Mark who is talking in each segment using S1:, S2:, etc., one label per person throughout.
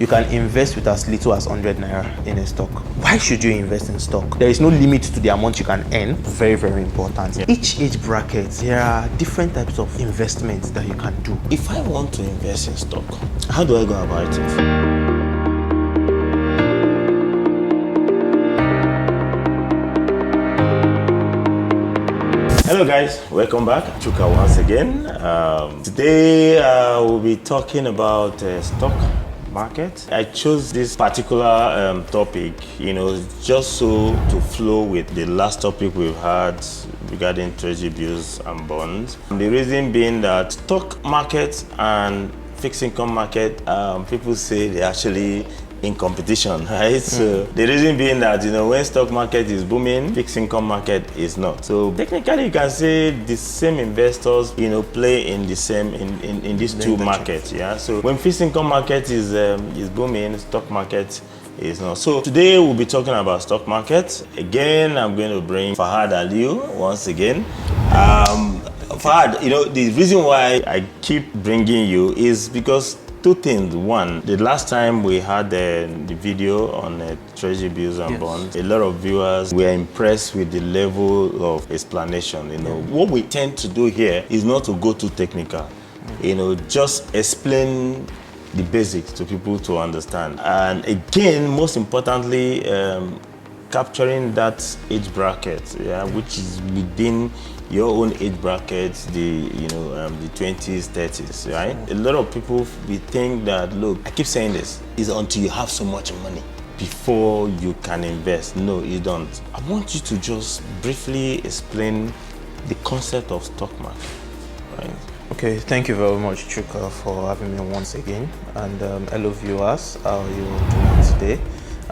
S1: You can invest with as little as 100 naira in a stock. Why should you invest in stock? There is no limit to the amount you can earn. Very, very important. Yeah. Each age bracket, there are different types of investments that you can do.
S2: If I want to invest in stock, how do I go about it? Hello guys, welcome back. Chuka once again. Today we'll be talking about stock market. I chose this particular topic, just so to flow with the last topic we've had regarding treasury bills and bonds. The reason being that stock market and fixed income market, people say they're actually in competition, right? So the reason being that when stock market is booming, fixed income market is not. So technically you can say the same investors play in the same in these two markets. Yeah. So when fixed income market is booming, stock market is not. So today we'll be talking about stock market. Again, I'm going to bring FAHAD ALIU once again. FAHAD, the reason why I keep bringing you is because two things. One, the last time we had the video on treasury bills and bonds, a lot of viewers were impressed with the level of explanation. What we tend to do here is not to go too technical. Just explain the basics to people to understand. And again, most importantly, capturing that age bracket, which is within your own age bracket, the 20s, 30s, right? A lot of people we think that, look, I keep saying this, is until you have so much money before you can invest. No, you don't. I want you to just briefly explain the concept of stock market, right?
S1: Okay, thank you very much, Chuka, for having me once again. And hello viewers, how are you doing today?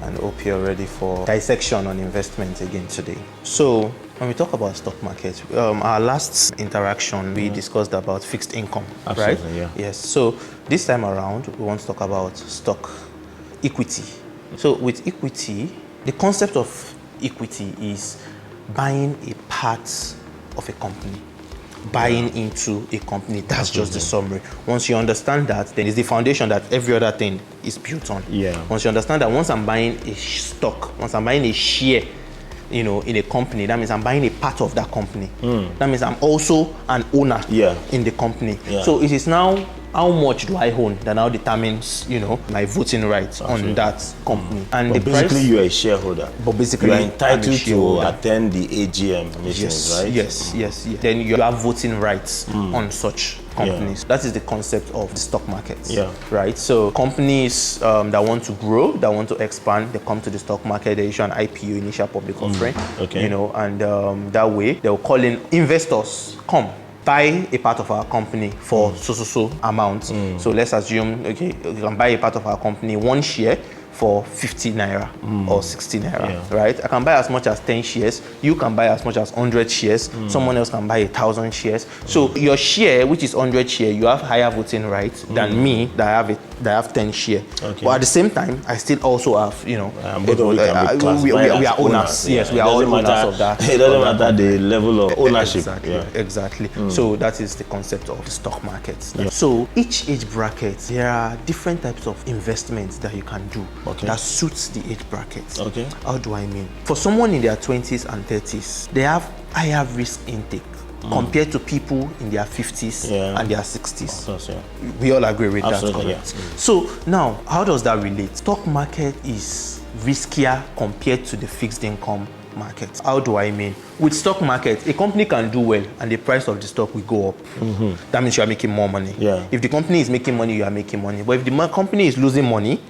S1: And hope you're ready for dissection on investment again today. So when we talk about stock market, our last interaction, we discussed about fixed income.
S2: Absolutely,
S1: right?
S2: Yeah.
S1: Yes. So this time around, we want to talk about stock equity. So with equity, the concept of equity is buying a part of a company. Buying into a company. That's just the summary. Once you understand that, then it's the foundation that every other thing is built on.
S2: Yeah.
S1: Once you understand that, once I'm buying a stock, once I'm buying a share, in a company, that means I'm buying a part of that company. That means I'm also an owner in the company. Yeah. So it is now how much do I own that now determines, my voting rights on that company. And
S2: but basically, you're a shareholder.
S1: But basically,
S2: you're entitled to attend the AGM meetings, right?
S1: Yes. Then you have voting rights on such companies. That is the concept of the stock market. Right? So companies that want to grow, that want to expand, they come to the stock market, they issue an IPO, initial public offering.
S2: Okay.
S1: And that way they'll call in investors, come buy a part of our company for so amount. So let's assume, okay, you can buy a part of our company, one share for 50 naira or 60 naira, right? I can buy as much as 10 shares. You can buy as much as 100 shares. Someone else can buy 1,000 shares. So your share, which is 100 share, you have higher voting rights than me that have 10 share. Okay. But at the same time, I still also have, we are owners. Yes, we are all owners of that.
S2: It doesn't matter the level of ownership.
S1: Exactly. So that is the concept of the stock market. So each age bracket, there are different types of investments that you can do. That suits the age bracket. Okay. How do I mean? For someone in their 20s and 30s, they have higher risk intake compared to people in their 50s and their 60s. Of course, we all agree with that, correct? So now, how does that relate? Stock market is riskier compared to the fixed income market. How do I mean? With stock market, a company can do well and the price of the stock will go up. That means you are making more money. If the company is making money, you are making money. But if the company is losing money,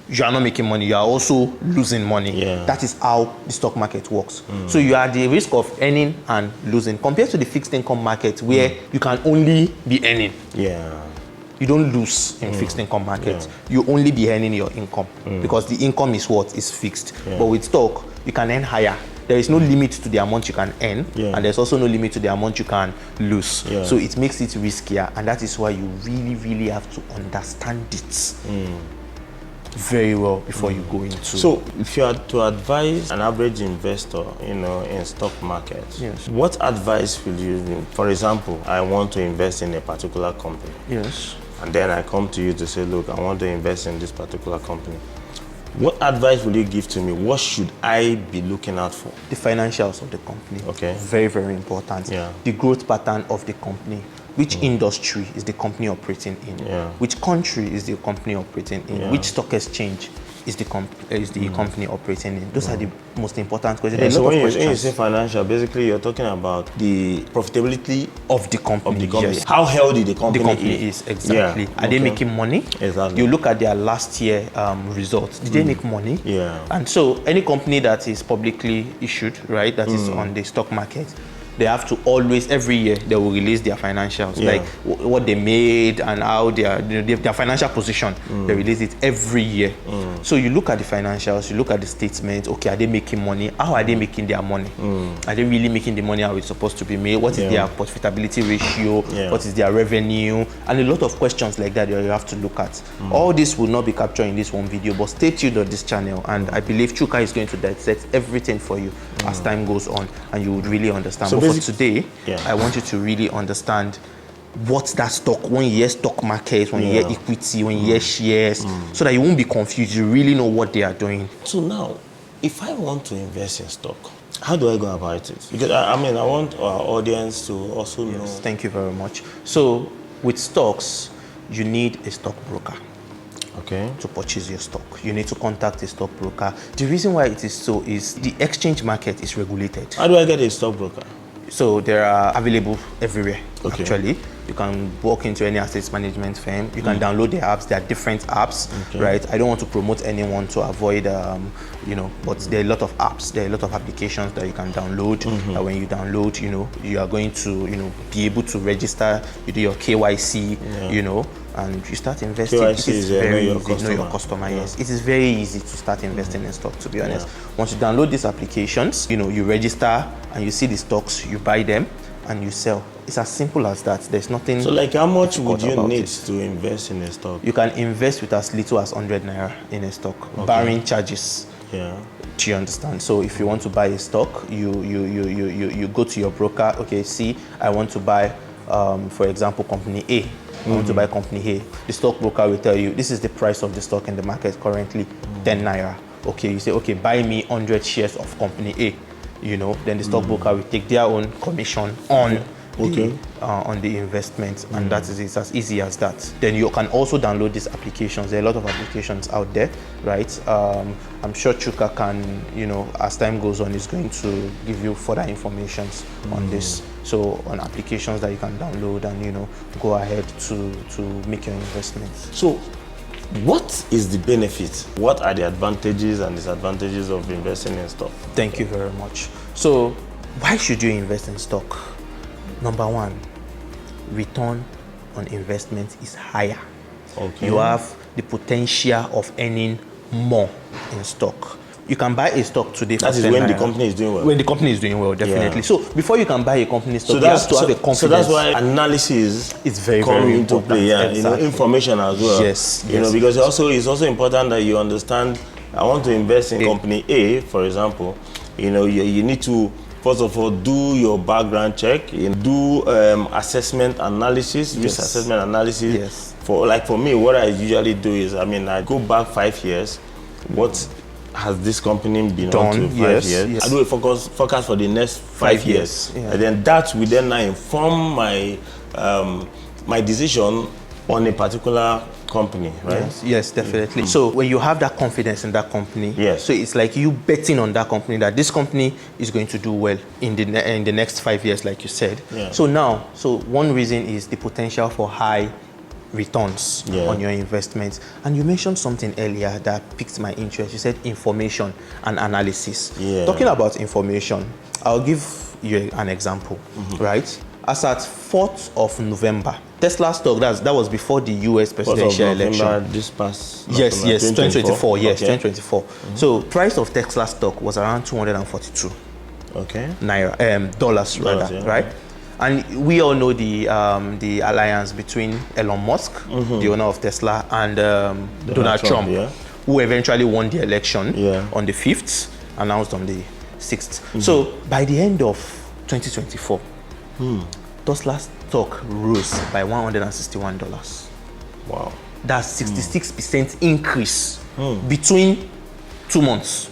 S1: you are not making money, you are also losing money. That is how the stock market works. So you are at the risk of earning and losing compared to the fixed income market where you can only be earning. You don't lose in fixed income market. You only be earning your income because the income is what is fixed. But with stock, you can earn higher. There is no limit to the amount you can earn, and there's also no limit to the amount you can lose. So it makes it riskier, and that is why you really have to understand it very well before you go into.
S2: So if you are to advise an average investor, in stock market, what advice will you give? For example, I want to invest in a particular company. and then I come to you to say, look, I want to invest in this particular company. What advice will you give to me? What should I be looking out for?
S1: The financials of the company.
S2: Okay.
S1: Very, very important.
S2: Yeah.
S1: The growth pattern of the company. Which industry is the company operating in?
S2: Yeah.
S1: Which country is the company operating in?
S2: Yeah.
S1: Which stock exchange is the company operating in? Those are the most important questions.
S2: Yeah,
S1: There are
S2: so
S1: a lot of
S2: when you
S1: questions
S2: say financial, basically you're talking about the profitability
S1: of the company. Yes.
S2: How healthy the company
S1: is. Exactly.
S2: Yeah.
S1: Are they making money?
S2: Exactly.
S1: You look at their last year results. Did they make money?
S2: Yeah.
S1: And so any company that is publicly issued, right, that is on the stock market, they have to always, every year, they will release their financials, like what they made and how their financial position. They release it every year. So you look at the financials, you look at the statements. Okay, are they making money? How are they making their money? Are they really making the money how it's supposed to be made? What is their profitability ratio? What is their revenue? And a lot of questions like that you have to look at. All this will not be captured in this one video, but stay tuned on this channel, and I believe Chuka is going to dissect everything for you as time goes on, and you would really understand. So but for today, I want you to really understand what's that stock, when you hear stock market, when you hear equity, when you hear shares, so that you won't be confused. You really know what they are doing.
S2: So now, if I want to invest in stock, how do I go about it? Because I mean, I want our audience to also know.
S1: Thank you very much. So with stocks, you need a stockbroker.
S2: Okay.
S1: To purchase your stock, you need to contact a stockbroker. The reason why it is so is the exchange market is regulated.
S2: How do I get a stockbroker?
S1: So they are available everywhere.
S2: Okay.
S1: Actually, you can walk into any asset management firm. You can download the apps. There are different apps, right? I don't want to promote anyone to avoid, but there are a lot of apps. There are a lot of applications that you can download. When you download, you are going to, be able to register. You do your KYC, and you start investing.
S2: KYC is
S1: very
S2: know
S1: easy. Know your customer. Yes, it is very easy to start investing in stock. To be honest, once you download these applications, you register and you see the stocks, you buy them and you sell. It's as simple as that. There's nothing.
S2: So, like, how much would you need to invest in a stock?
S1: You can invest with as little as 100 naira in a stock, barring charges.
S2: Yeah.
S1: Do you understand? So if you want to buy a stock, you go to your broker. Okay, see, I want to buy, for example, company A. I want to buy company A. The stockbroker will tell you this is the price of the stock in the market currently, 10 naira. Okay, you say, okay, buy me 100 shares of company A. Then the stockbroker will take their own commission on the investment, and that is it's as easy as that. Then you can also download these applications. There are a lot of applications out there, right? I'm sure Chuka can, as time goes on, is going to give you further information on this. So on applications that you can download and go ahead to make your investments.
S2: So what is the benefit? What are the advantages and disadvantages of investing in stock?
S1: Thank you very much. So why should you invest in stock? Number one, return on investment is higher. Okay. You have the potential of earning more in stock. You can buy a stock today for
S2: that is when the company is doing well.
S1: When the company is doing well, definitely. So before you can buy a company stock, you have to have a confidence.
S2: So that's why analysis
S1: is very
S2: into
S1: important.
S2: play. Yeah,
S1: exactly.
S2: Information as well.
S1: Yes.
S2: Because it's also important that you understand. I want to invest in company A, for example. You need to first of all do your background check. Do assessment analysis, risk assessment analysis.
S1: Yes.
S2: For me, what I usually do is, I go back 5 years. What has this company been
S1: done?
S2: On to 5 years? Yes. I do a forecast for the next 5 years.
S1: Yeah.
S2: And then that will then now inform my my decision on a particular company, right?
S1: Yes, definitely. So when you have that confidence in that company, so it's like you betting on that company that this company is going to do well in the next 5 years, like you said.
S2: Yeah.
S1: So one reason is the potential for high returns on your investments. And you mentioned something earlier that piqued my interest. You said information and analysis.
S2: Yeah.
S1: Talking about information, I'll give you an example, right? As at 4th of November, Tesla stock, that was before the US presidential election.
S2: This past
S1: yes, 2024. Yes,
S2: okay.
S1: 2024. So price of Tesla stock was around 242 naira, dollars rather, right? And we all know the alliance between Elon Musk, the owner of Tesla, and Donald Trump, who eventually won the election on the 5th, announced on the 6th. So by the end of 2024, Tesla stock rose by $161.
S2: Wow.
S1: That's 66% increase between 2 months.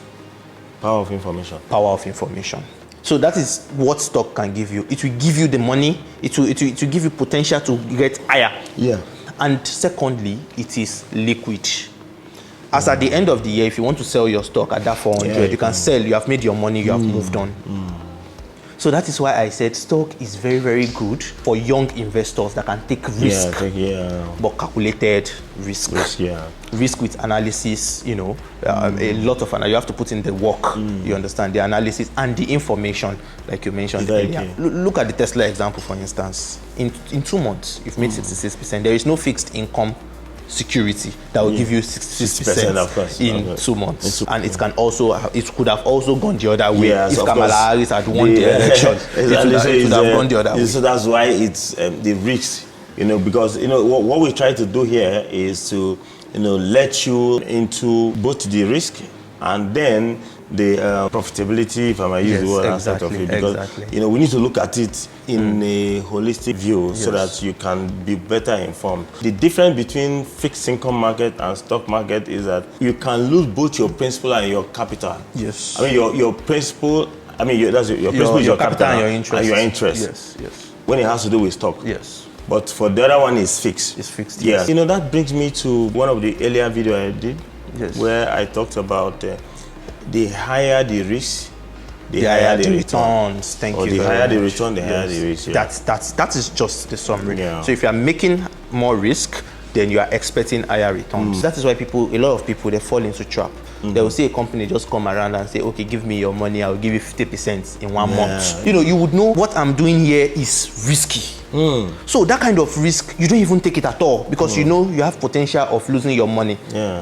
S2: Power of information.
S1: Power of information. So that is what stock can give you. It will give you the money. It will give you potential to get higher.
S2: Yeah.
S1: And secondly, it is liquid. As at the end of the year, if you want to sell your stock at that 400, you can sell. You have made your money. You have moved on. So that is why I said stock is very, very good for young investors that can take risk, but calculated risk. Risk with analysis, you know, a lot of analysis. You have to put in the work, you understand, the analysis and the information, like you mentioned earlier. Look at the Tesla example, for instance. In 2 months, you've made 66%. There is no fixed income security that will give you 66%
S2: of course,
S1: in 2 months, and it can also, it could have also gone the other way. If Kamala Harris had won the election, it would have gone the other way.
S2: So that's why it's the risk, you know, because you know what we try to do here is to, you know, let you into both the risk and then the profitability, if I might use the word, aspect of it, because you know we need to look at it in a holistic view so that you can be better informed. The difference between fixed income market and stock market is that you can lose both your principal and your capital.
S1: Yes.
S2: I mean your principal. I mean your principal is your capital
S1: and your interest.
S2: And your interest.
S1: Yes. Yes.
S2: When it has to do with stock.
S1: Yes.
S2: But for the other one, it's fixed.
S1: It's fixed.
S2: Yeah. You know, that brings me to one of the earlier video I did, where I talked about the higher the risk, the higher the
S1: returns. Thank you.
S2: The higher the return, the higher the risk. Yeah.
S1: That is just the summary.
S2: Yeah.
S1: So if you are making more risk, then you are expecting higher returns. That is why a lot of people, they fall into trap. They will see a company just come around and say, okay, give me your money, I'll give you 50% in 1 month. You know, you would know what I'm doing here is risky. So that kind of risk, you don't even take it at all because you know you have potential of losing your money.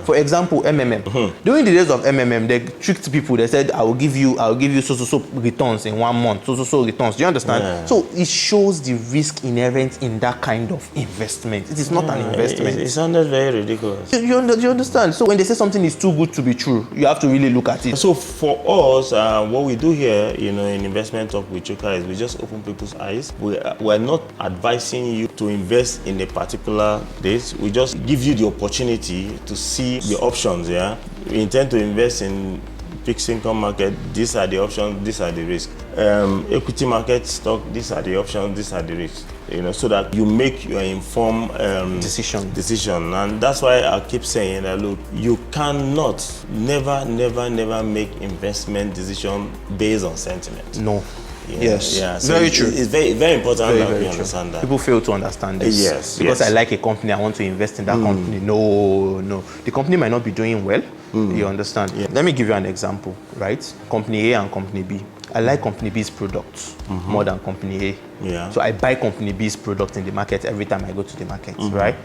S1: For example, MMM. During the days of MMM, they tricked people. They said, I'll give you so returns in 1 month, so returns. Do you understand? So it shows the risk inherent in that kind of investment. It is not an investment.
S2: It sounded very ridiculous.
S1: You understand? So when they say something is too good to be true, you have to really look at it.
S2: So for us, what we do here, you know, in Investment Talk with Chuka is we just open people's eyes. We're not advising you to invest in a particular place. We just give you the opportunity to see the options. Yeah, we intend to invest in fixed income market. These are the options. These are the risks. Equity market, stock. These are the options. These are the risks. You know, so that you make your informed decision. And that's why I keep saying that, look, you cannot never make investment decision based on sentiment.
S1: No.
S2: Yes. Yeah. So
S1: very true.
S2: It's very, very important that we understand that.
S1: People fail to understand this.
S2: Yes.
S1: Because I like a company, I want to invest in that company. No. The company might not be doing well. You understand? Yeah. Let me give you an example, right? Company A and Company B. I like Company B's products more than Company A.
S2: Yeah.
S1: So I buy Company B's product in the market every time I go to the market, right?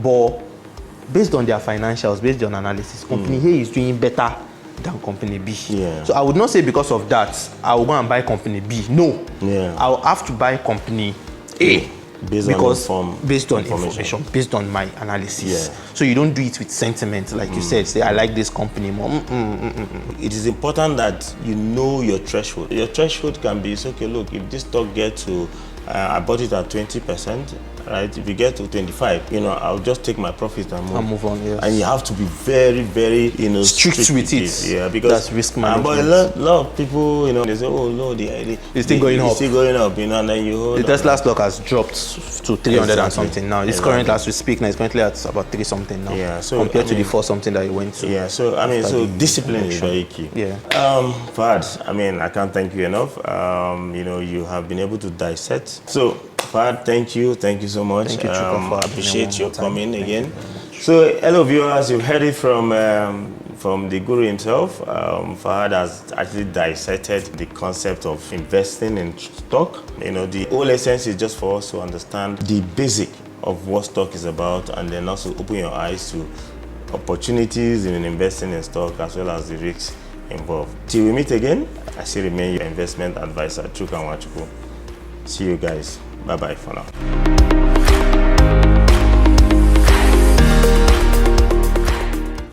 S1: But based on their financials, based on analysis, Company A is doing better than Company B.
S2: Yeah.
S1: So I would not say because of that, I will go and buy Company B. No.
S2: Yeah.
S1: I'll have to buy Company A. Based on information, based on my analysis. So you don't do it with sentiment, like you said. Say I like this company more.
S2: It is important that you know your threshold. Your threshold can be, okay, look, if this stock gets to, I bought it at 20%, right? If you get to 25, you know, I'll just take my profit and move
S1: on. Yes.
S2: And you have to be very, very, you know,
S1: strict with it.
S2: Yeah, because
S1: that's risk management.
S2: But a lot of people, you know, they say, oh no, it's
S1: still going up.
S2: It's still going up, you know, and then you hold
S1: the Tesla stock has dropped to 300 and something now. It's currently, as we speak now, it's currently at about 3 something now.
S2: Yeah. So
S1: compared to the 4 something that you went to.
S2: Yeah. So I mean, so discipline is very key.
S1: Yeah.
S2: FAHAD, I mean, I can't thank you enough. You know, you have been able to dissect. So FAHAD, thank you so much.
S1: Thank you, Chuka, for
S2: appreciate you coming again. So, hello viewers, you've heard it from the guru himself. FAHAD has actually dissected the concept of investing in stock. You know, the whole essence is just for us to understand the basic of what stock is about, and then also open your eyes to opportunities in investing in stock as well as the risks involved. Till we meet again, I still remain your investment advisor, Chuka Nwachukwu. See you guys. Bye-bye for now.